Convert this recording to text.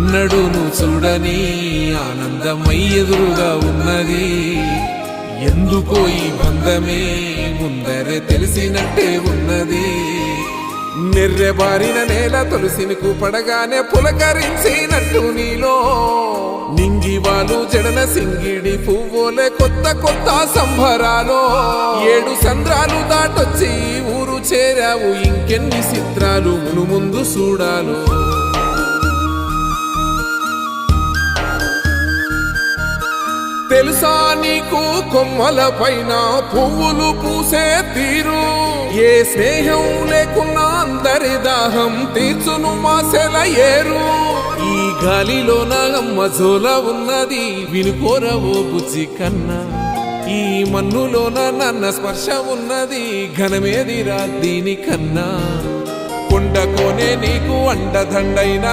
ఎన్నడూను చూడని ఆనందమై ఎదురుగా ఉన్నది. ఎందుకో ఈ బంధమే ముందరే తెలిసినట్టే ఉన్నది. నెర్రెబారిన నేల తులసిని పడగానే పులకరించినట్టు నీలో నింగివాలు జడన సింగిడి పువ్వులే కొత్త కొత్త సంబరాలో. 7 సంద్రాలు దాటొచ్చి ఊరు చేరావు, ఇంకెన్ని చిత్రాలు మును ముందు చూడాలో. తెలుసా నీకు కొమ్మల పైన పువ్వులు పూసే తీరు? ఏ స్నేహం లేకున్నా అందరి దాహం తీర్చును మాసెల ఏరు. ఈ గాలిలోన అమ్మ జోల ఉన్నది, వినుకోరవో బుజ్జి కన్నా. ఈ మన్నులోన నన్న స్పర్శ ఉన్నది, ఘనమేదిరా దీనికన్నా. కొండకోనే నీకు అండదండైన